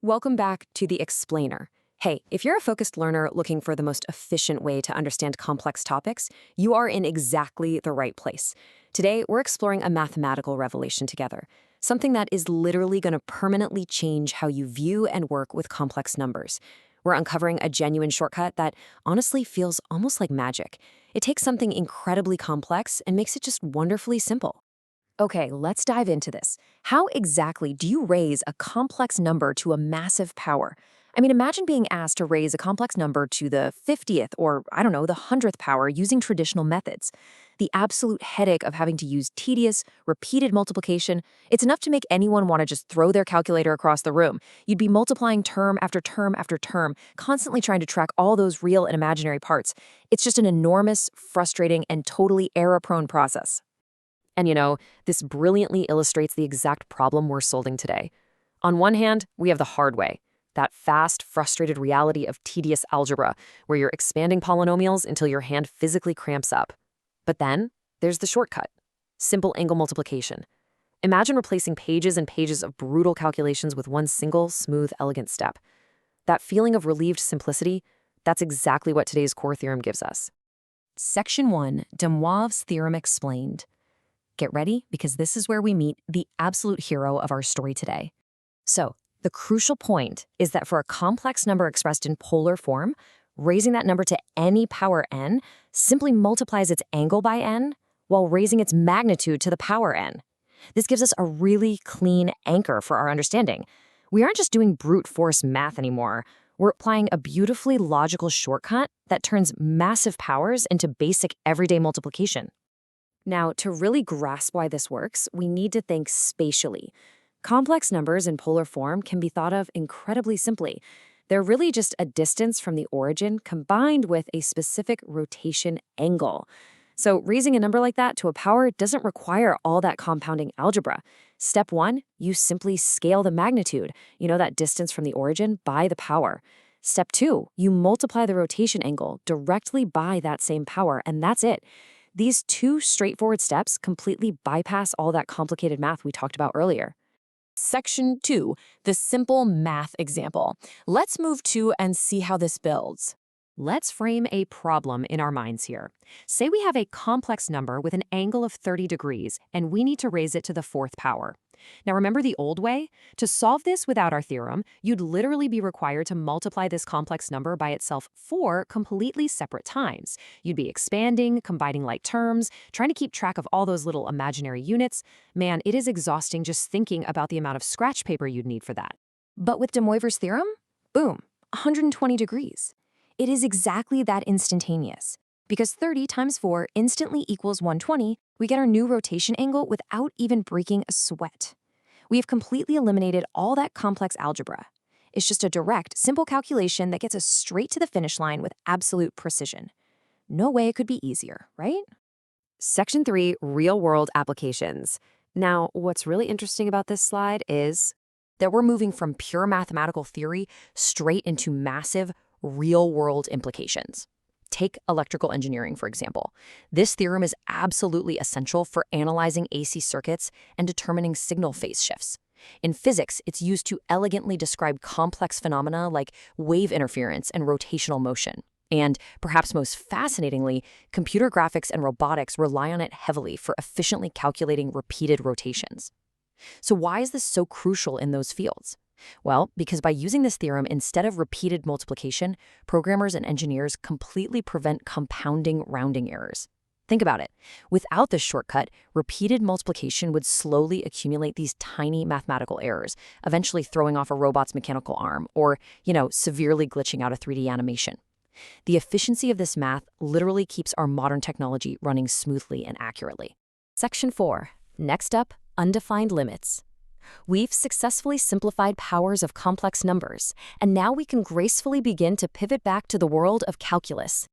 Welcome back to The Explainer. Hey, if you're a focused learner looking for the most efficient way to understand complex topics, you are in exactly the right place. Today, we're exploring a mathematical revelation together, something that is literally going to permanently change how you view and work with complex numbers. We're uncovering a genuine shortcut that honestly feels almost like magic. It takes something incredibly complex and makes it just wonderfully simple. Okay, let's dive into this. How exactly do you raise a complex number to a massive power? I mean, imagine being asked to raise a complex number to the 50th or, I don't know, the 100th power using traditional methods. The absolute headache of having to use tedious, repeated multiplication, it's enough to make anyone want to just throw their calculator across the room. You'd be multiplying term after term after term, constantly trying to track all those real and imaginary parts. It's just an enormous, frustrating, and totally error-prone process. And this brilliantly illustrates the exact problem we're solving today. On one hand, we have the hard way, that fast, frustrated reality of tedious algebra, where you're expanding polynomials until your hand physically cramps up. But then, there's the shortcut, simple angle multiplication. Imagine replacing pages and pages of brutal calculations with one single, smooth, elegant step. That feeling of relieved simplicity, that's exactly what today's core theorem gives us. Section 1, de Moivre's theorem explained. Get ready, because this is where we meet the absolute hero of our story today. So, the crucial point is that for a complex number expressed in polar form, raising that number to any power n simply multiplies its angle by n while raising its magnitude to the power n. This gives us a really clean anchor for our understanding. We aren't just doing brute force math anymore. We're applying a beautifully logical shortcut that turns massive powers into basic everyday multiplication. Now, to really grasp why this works, we need to think spatially. Complex numbers in polar form can be thought of incredibly simply. They're really just a distance from the origin combined with a specific rotation angle. So raising a number like that to a power doesn't require all that compounding algebra. Step 1, you simply scale the magnitude, that distance from the origin, by the power. Step 2, you multiply the rotation angle directly by that same power, and that's it. These two straightforward steps completely bypass all that complicated math we talked about earlier. Section 2, the simple math example. Let's move to and see how this builds. Let's frame a problem in our minds here. Say we have a complex number with an angle of 30 degrees, and we need to raise it to the 4th power. Now remember the old way? To solve this without our theorem, you'd literally be required to multiply this complex number by itself 4 completely separate times. You'd be expanding, combining like terms, trying to keep track of all those little imaginary units. Man, it is exhausting just thinking about the amount of scratch paper you'd need for that. But with de Moivre's theorem, boom, 120 degrees. It is exactly that instantaneous. Because 30 times 4 instantly equals 120, we get our new rotation angle without even breaking a sweat. We have completely eliminated all that complex algebra. It's just a direct, simple calculation that gets us straight to the finish line with absolute precision. No way it could be easier, right? Section 3, real-world applications. Now, what's really interesting about this slide is that we're moving from pure mathematical theory straight into massive, real-world implications. Take electrical engineering, for example. This theorem is absolutely essential for analyzing AC circuits and determining signal phase shifts. In physics, it's used to elegantly describe complex phenomena like wave interference and rotational motion. And perhaps most fascinatingly, computer graphics and robotics rely on it heavily for efficiently calculating repeated rotations. So why is this so crucial in those fields? Well, because by using this theorem instead of repeated multiplication, programmers and engineers completely prevent compounding rounding errors. Think about it. Without this shortcut, repeated multiplication would slowly accumulate these tiny mathematical errors, eventually throwing off a robot's mechanical arm or, severely glitching out a 3D animation. The efficiency of this math literally keeps our modern technology running smoothly and accurately. Section 4. Next up, undefined limits. We've successfully simplified powers of complex numbers, and now we can gracefully begin to pivot back to the world of calculus.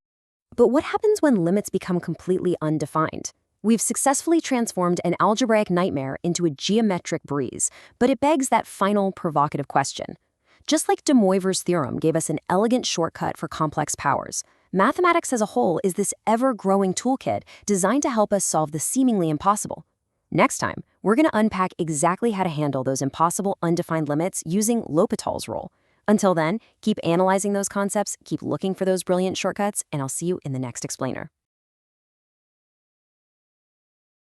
But what happens when limits become completely undefined? We've successfully transformed an algebraic nightmare into a geometric breeze, but it begs that final provocative question. Just like de Moivre's theorem gave us an elegant shortcut for complex powers, mathematics as a whole is this ever-growing toolkit designed to help us solve the seemingly impossible. Next time, we're going to unpack exactly how to handle those impossible undefined limits using L'Hopital's rule. Until then, keep analyzing those concepts, keep looking for those brilliant shortcuts, and I'll see you in the next explainer.